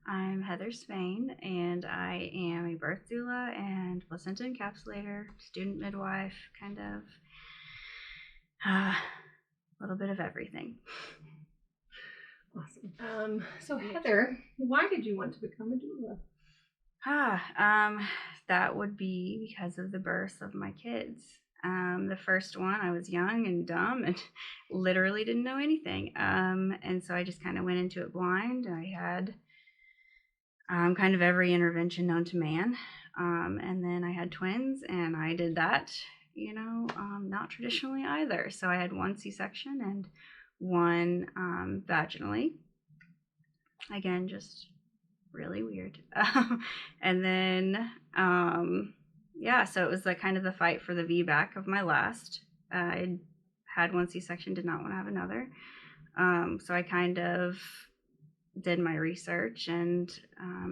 I'm Heather Spain, and I am a birth doula and placenta encapsulator, student midwife, kind of a little bit of everything. Awesome. So Heather, why did you want to become a doula? That would be because of the birth of my kids. The first one, I was young and dumb and literally didn't know anything. And so I just kind of went into it blind. I had kind of every intervention known to man. And then I had twins, and I did that, not traditionally either. So I had one C-section and one vaginally. Again, just really weird. And then, so it was the kind of the fight for the VBAC of my last. I had one C-section, did not want to have another. So I kind of did my research, and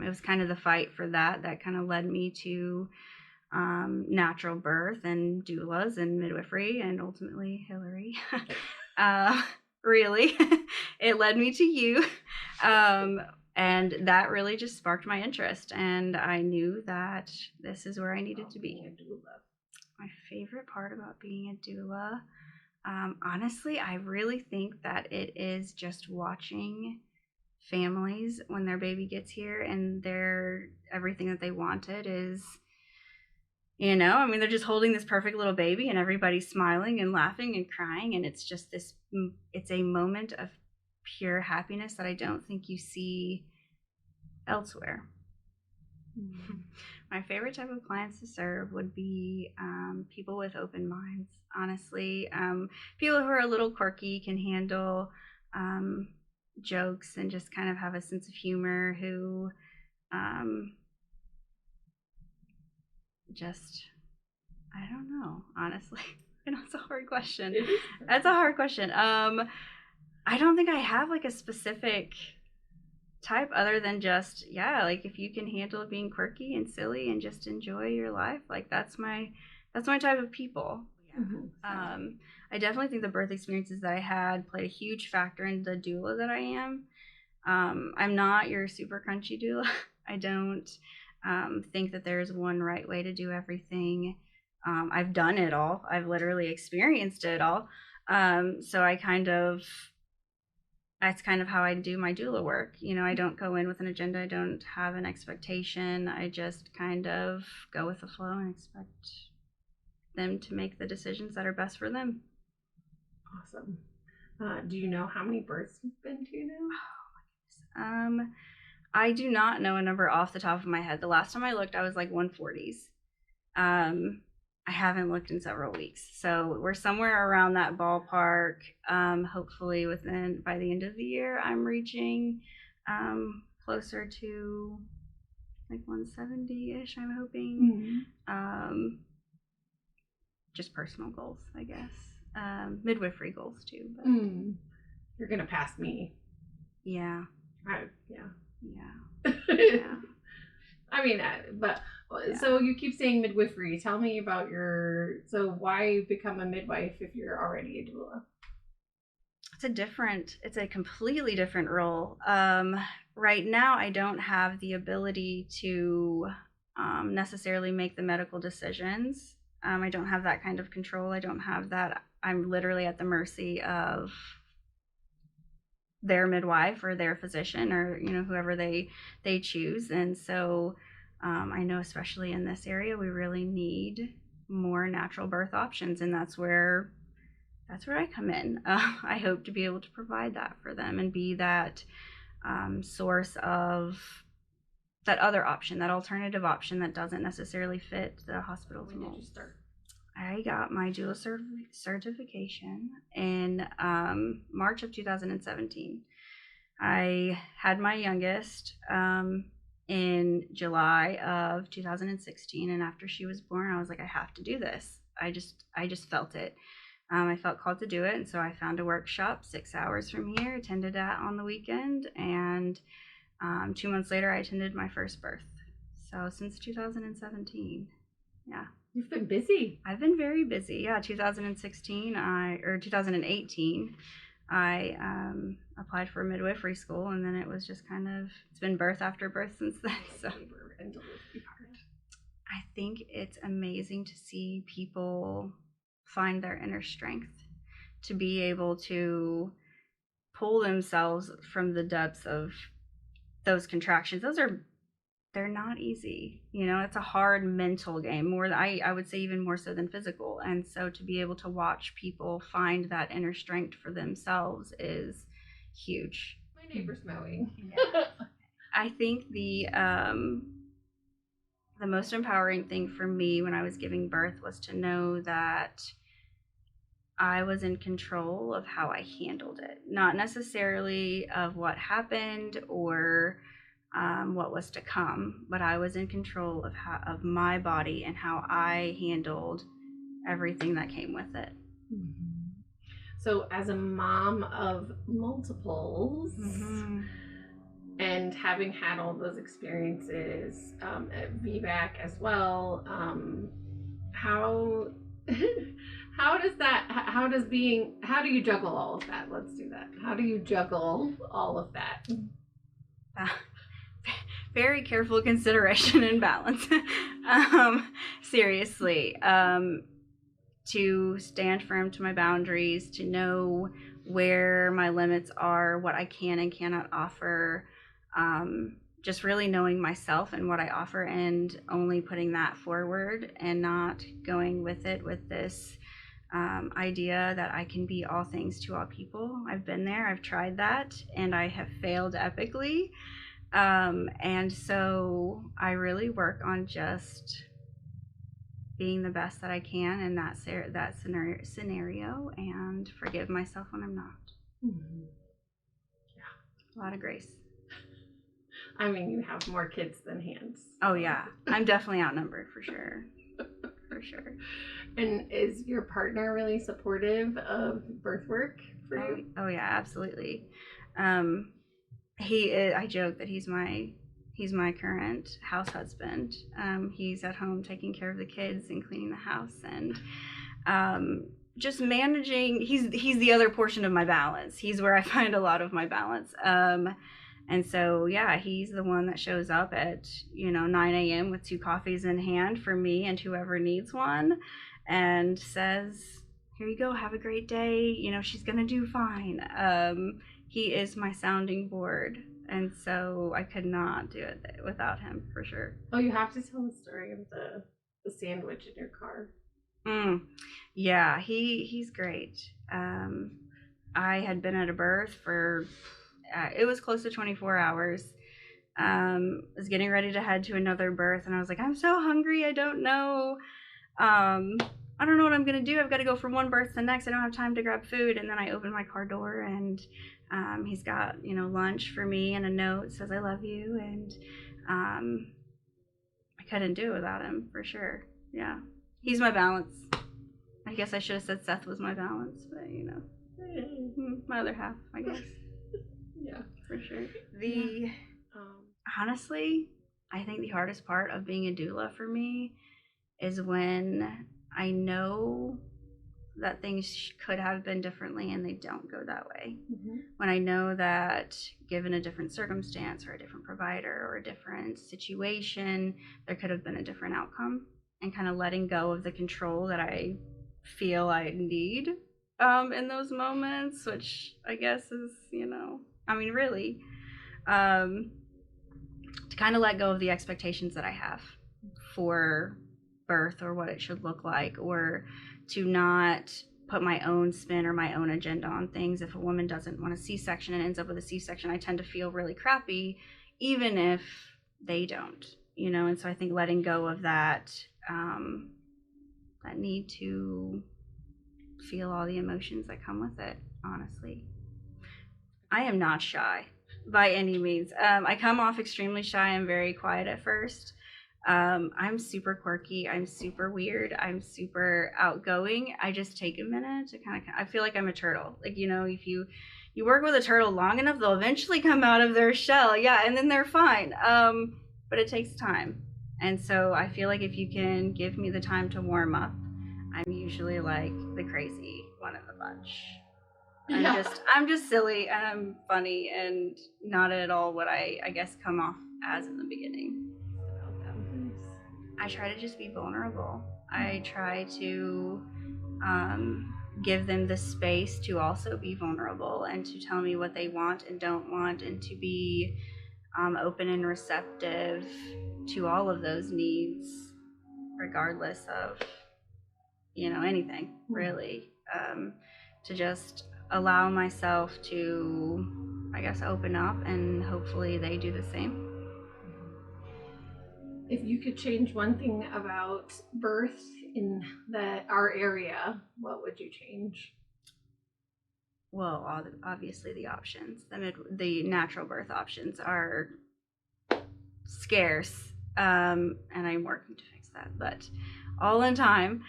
it was kind of the fight for that kind of led me to natural birth and doulas and midwifery, and ultimately Hillary. Really, it led me to you. And that really just sparked my interest, and I knew that this is where I needed to be. My favorite part about being a doula, honestly, I really think that it is just watching families when their baby gets here and they're everything that they wanted is, they're just holding this perfect little baby and everybody's smiling and laughing and crying, and it's just it's a moment of pure happiness that I don't think you see elsewhere. Mm-hmm. My favorite type of clients to serve would be people with open minds, honestly. People who are a little quirky, can handle jokes and just kind of have a sense of humor, who I don't know, honestly. It's a hard question. That's a hard question. I don't think I have like a specific type other than just, like if you can handle being quirky and silly and just enjoy your life, like that's my type of people. Mm-hmm. I definitely think the birth experiences that I had played a huge factor in the doula that I am. I'm not your super crunchy doula. I don't think that there's one right way to do everything. I've done it all. I've literally experienced it all. So that's kind of how I do my doula work. I don't go in with an agenda. I don't have an expectation. I just kind of go with the flow and expect them to make the decisions that are best for them. Awesome. Do you know how many births you've been to now? Oh my goodness. I do not know a number off the top of my head. The last time I looked, I was like 140s. I haven't looked in several weeks, so we're somewhere around that ballpark. Hopefully by the end of the year, I'm reaching closer to like 170-ish, I'm hoping. Mm-hmm. Just personal goals, I guess. Midwifery goals too. But you're gonna pass me. Yeah. Yeah. Yeah. I mean, but yeah. So you keep saying midwifery. Tell me about so why become a midwife if you're already a doula? It's a completely different role. Right now, I don't have the ability to necessarily make the medical decisions. I don't have that kind of control. I don't have that. I'm literally at the mercy of their midwife or their physician, or whoever they choose. And so I know, especially in this area, we really need more natural birth options, and that's where I come in. I hope to be able to provide that for them and be that source of that other option, that alternative option that doesn't necessarily fit the hospital's mold. When did you start? I got my doula certification in March of 2017. I had my youngest in July of 2016, and after she was born, I was like, I have to do this. I just felt it. I felt called to do it, and so I found a workshop 6 hours from here, attended that on the weekend, and 2 months later, I attended my first birth. So since 2017, yeah. You've been busy. I've been very busy. Yeah, 2018, I applied for midwifery school, and then it was just kind of, it's been birth after birth since then. So Labor and delivery part. I think it's amazing to see people find their inner strength to be able to pull themselves from the depths of those contractions. They're not easy. It's a hard mental game, more than I would say, even more so than physical. And so to be able to watch people find that inner strength for themselves is huge. My neighbor's mowing. Yeah. I think the most empowering thing for me when I was giving birth was to know that I was in control of how I handled it, not necessarily of what happened or what was to come, but I was in control of my body and how I handled everything that came with it. Mm-hmm. So, as a mom of multiples, and having had all those experiences at VBAC as well, how how do you juggle all of that? Let's do that. How do you juggle all of that? Very careful consideration and balance. Seriously, to stand firm to my boundaries, to know where my limits are, what I can and cannot offer, just really knowing myself and what I offer, and only putting that forward and not going with it with this idea that I can be all things to all people. I've been there, I've tried that, and I have failed epically. And so I really work on just being the best that I can in that scenario, and forgive myself when I'm not. Mm-hmm. Yeah, a lot of grace. I mean, you have more kids than hands. Oh yeah, I'm definitely outnumbered for sure. For sure. And is your partner really supportive of birth work for you? Oh yeah, absolutely. He is, I joke that he's my current house husband. He's at home taking care of the kids and cleaning the house, and just managing. He's the other portion of my balance. He's where I find a lot of my balance. And so yeah, he's the one that shows up at 9 a.m. with 2 coffees in hand for me and whoever needs one, and says, "Here you go, have a great day. She's gonna do fine." He is my sounding board, and so I could not do it without him, for sure. Oh, you have to tell the story of the sandwich in your car. Yeah, he's great. I had been at a birth for it was close to 24 hours. Was getting ready to head to another birth, and I was like, I'm so hungry, I don't know what I'm gonna do. I've got to go from one birth to the next. I don't have time to grab food. And then I open my car door, and he's got lunch for me and a note that says I love you, and I couldn't do it without him, for sure. Yeah, he's my balance. I guess I should have said Seth was my balance, but my other half, I guess. Yeah, for sure. Honestly, I think the hardest part of being a doula for me is when I know that things could have been differently and they don't go that way. Mm-hmm. When I know that given a different circumstance or a different provider or a different situation, there could have been a different outcome, and kind of letting go of the control that I feel I need in those moments, which I guess is, really, to kind of let go of the expectations that I have for birth or what it should look like, or to not put my own spin or my own agenda on things. If a woman doesn't want a C-section and ends up with a C-section, I tend to feel really crappy, even if they don't, and so I think letting go of that need to feel all the emotions that come with it, honestly. I am not shy by any means. I come off extremely shy. I'm very quiet at first. I'm super quirky. I'm super weird. I'm super outgoing. I just take a minute to I feel like I'm a turtle. Like, if you work with a turtle long enough, they'll eventually come out of their shell. Yeah, and then they're fine. But it takes time. And so I feel like if you can give me the time to warm up, I'm usually like the crazy one in the bunch. Yeah. I'm just silly and I'm funny and not at all what I guess come off as in the beginning about them. I try to just be vulnerable. I try to give them the space to also be vulnerable and to tell me what they want and don't want, and to be open and receptive to all of those needs, regardless of, you know, anything really. To just allow myself to, I guess, open up, and hopefully they do the same. If you could change one thing about birth in our area, what would you change? Well, obviously the options, the natural birth options are scarce, and I'm working to fix that, but all in time.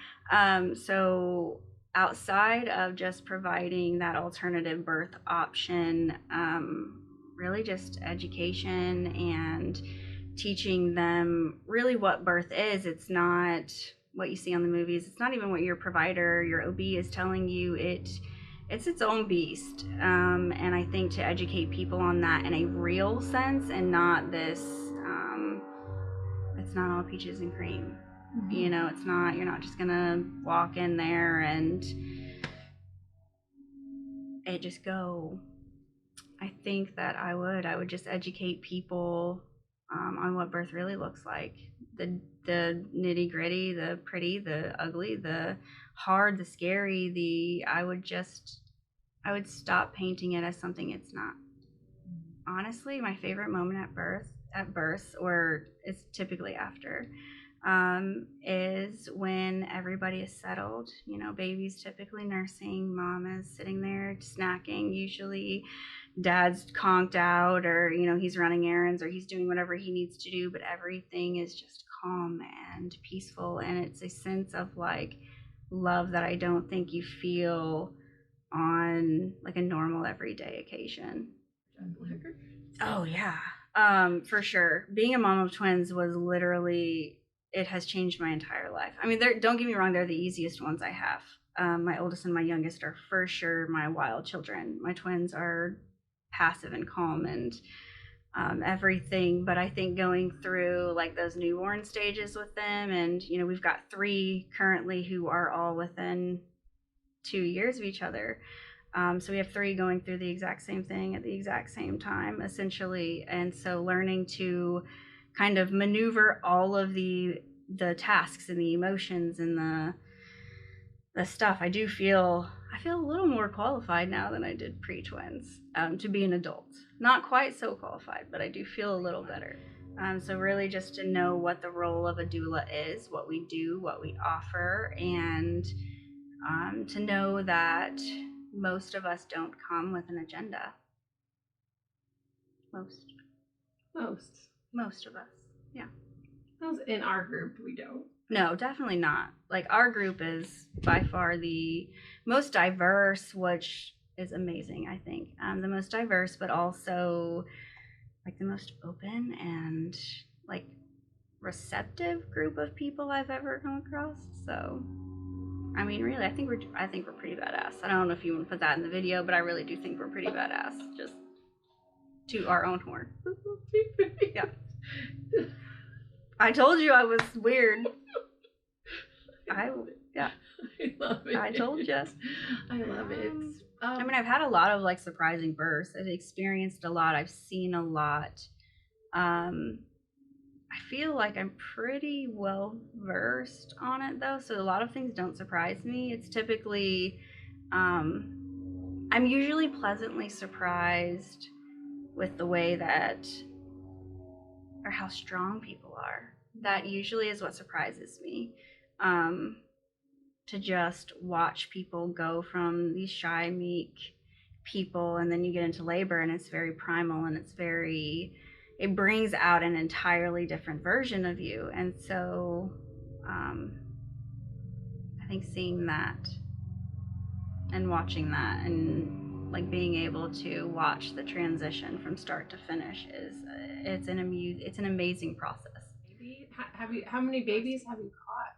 So outside of just providing that alternative birth option, really just education and teaching them really what birth is. It's not what you see on the movies. It's not even what your provider, your OB is telling you. It's its own beast. And I think to educate people on that in a real sense, and not this, it's not all peaches and cream. You know, it's not, you're not just gonna walk in there and it just go. I think that I would just educate people on what birth really looks like. The nitty gritty, the pretty, the ugly, the hard, the scary. I would stop painting it as something it's not. Honestly, my favorite moment at birth, or it's typically after, is when everybody is settled. You know, baby's typically nursing, mom is sitting there snacking, usually dad's conked out, or, you know, he's running errands or he's doing whatever he needs to do, but everything is just calm and peaceful. And it's a sense of like love that I don't think you feel on like a normal everyday occasion. Oh yeah. For sure. Being a mom of twins was literally, it has changed my entire life. I mean, don't get me wrong, they're the easiest ones I have. My oldest and my youngest are for sure my wild children. My twins are passive and calm and everything. But I think going through like those newborn stages with them, and you know, we've got 3 currently who are all within 2 years of each other. So we have 3 going through the exact same thing at the exact same time, essentially. And so learning to kind of maneuver all of the tasks and the emotions and the stuff, I feel a little more qualified now than I did pre-twins, to be an adult. Not quite so qualified, but I do feel a little better. So really just to know what the role of a doula is, what we do, what we offer, and to know that most of us don't come with an agenda. Most. Most of us. Yeah. In our group, we don't. No, definitely not. Like, our group is by far the most diverse, which is amazing, I think. The most diverse, but also like the most open and like receptive group of people I've ever come across. So, I mean, really, I think we're pretty badass. I don't know if you want to put that in the video, but I really do think we're pretty badass. Just to our own horn. Yeah. I told you I was weird. Yeah. I love it. I told you. I love it. I mean, I've had a lot of like surprising births. I've experienced a lot. I've seen a lot. I feel like I'm pretty well versed on it though, so a lot of things don't surprise me. It's typically, I'm usually pleasantly surprised with the way that, or how strong people are. That usually is what surprises me. To just watch people go from these shy, meek people, and then you get into labor and it's very primal, and it brings out an entirely different version of you. And so I think seeing that and watching that, and like being able to watch the transition from start to finish it's an amazing process. How many babies have you caught?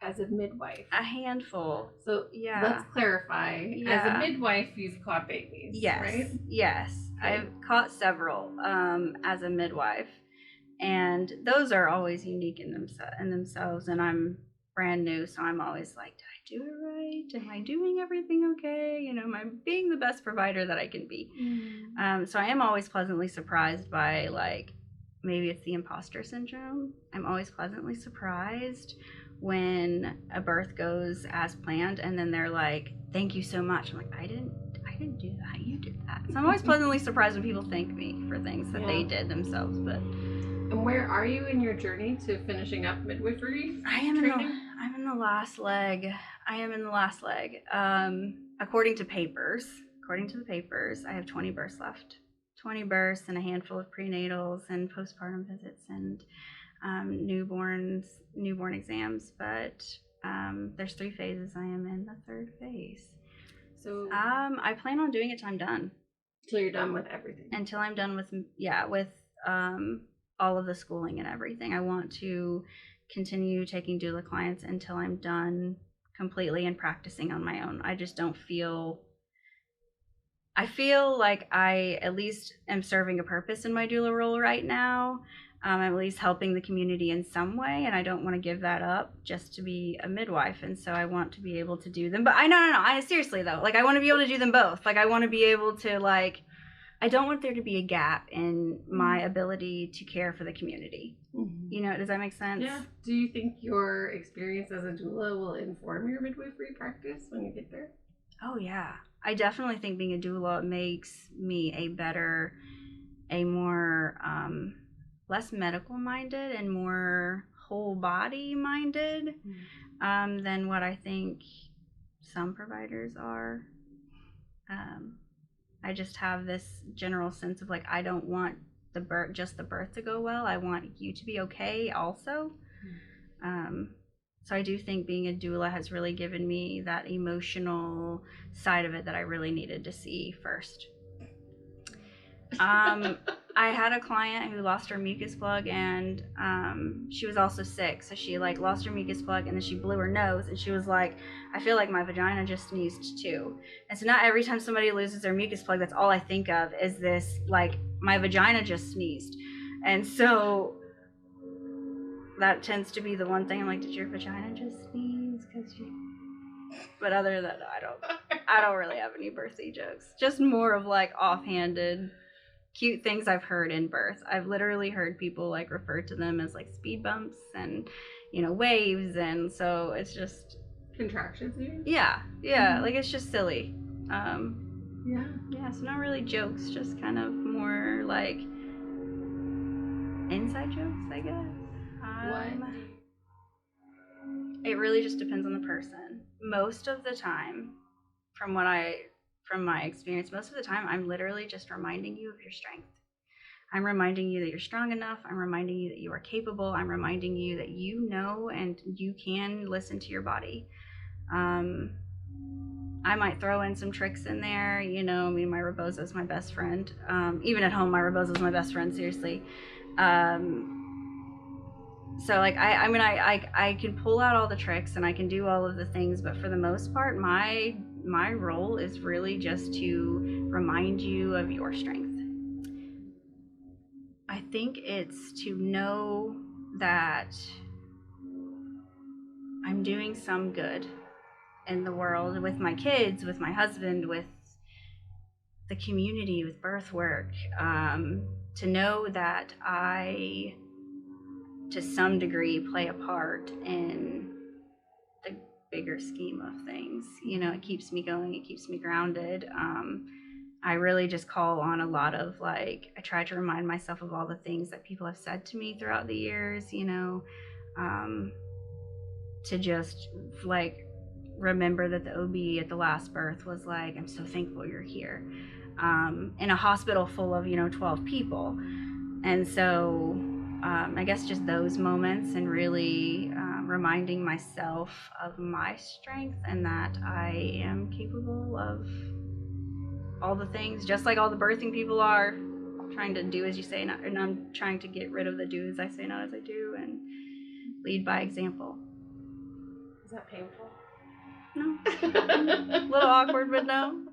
as a midwife? A handful. So Yeah. let's clarify. Yeah. As a midwife, you've caught babies, yes. right? Yes. Okay. I've caught several as a midwife. And those are always unique in themselves. And I'm brand new, so I'm always like, did I do it right? Am I doing everything okay? You know, am I being the best provider that I can be? So I am always pleasantly surprised by, like, maybe it's the imposter syndrome. I'm always pleasantly surprised when a birth goes as planned, and then they're like, "Thank you so much." I'm like, I didn't do that. You did that. So I'm always pleasantly surprised when people thank me for things that they did themselves. But and where are you in your journey to finishing up midwifery training? I'm in the last leg. I am in the last leg. According to the papers, I have 20 births left. 20 births and a handful of prenatals and postpartum visits and newborn exams. But there's 3 phases. I am in the 3rd phase. So I plan on doing it till I'm done. Till you're done with everything. Until I'm done with all of the schooling and everything. I want to continue taking doula clients until I'm done completely and practicing on my own. I just don't feel I feel like I at least am serving a purpose in my doula role right now. I'm at least helping the community in some way, and I don't want to give that up just to be a midwife. And so I want to be able to do them. But I seriously though, like I want to be able to do them both. Like I want to be able to I don't want there to be a gap in my ability to care for the community. You know, does that make sense? Yeah. Do you think your experience as a doula will inform your midwifery practice when you get there? Oh yeah. I definitely think being a doula makes me a more less medical minded and more whole body minded than what I think some providers are. I just have this general sense of like, I don't want just the birth to go well. I want you to be okay also. So I do think being a doula has really given me that emotional side of it that I really needed to see first. I had a client who lost her mucus plug, and she was also sick. So she lost her mucus plug, and then she blew her nose, and she was like, I feel like my vagina just sneezed too. And so not every time somebody loses their mucus plug, that's all I think of is this, my vagina just sneezed. And so that tends to be the one thing I'm like, did your vagina just sneeze? But other than that, I don't really have any birthday jokes. Just more of offhanded, cute things I've heard in birth. I've literally heard people refer to them as speed bumps and waves, and so it's just contractions. Yeah. It's just silly. So not really jokes, just kind of more inside jokes, I guess. It really just depends on the person. Most of the time, from my experience, most of the time I'm literally just reminding you of your strength. I'm reminding you that you're strong enough. I'm reminding you that you are capable. I'm reminding you that you know and you can listen to your body. I might throw in some tricks in there. My rebozo is my best friend. Even at home, my rebozo is my best friend, seriously. So I can pull out all the tricks and I can do all of the things, but for the most part, my role is really just to remind you of your strength. I think it's to know that I'm doing some good in the world with my kids, with my husband, with the community, with birth work, to know that I, to some degree, play a part in the bigger scheme of things. It keeps me going, it keeps me grounded. I really just call on a lot of I try to remind myself of all the things that people have said to me throughout the years, to just remember that the OB at the last birth was I'm so thankful you're here, in a hospital full of 12 people. And so I guess just those moments and really reminding myself of my strength and that I am capable of all the things, just like all the birthing people are, trying to do as you say, and I'm trying to get rid of the do as I say, not as I do, and lead by example. that painful? No. A little awkward, but no.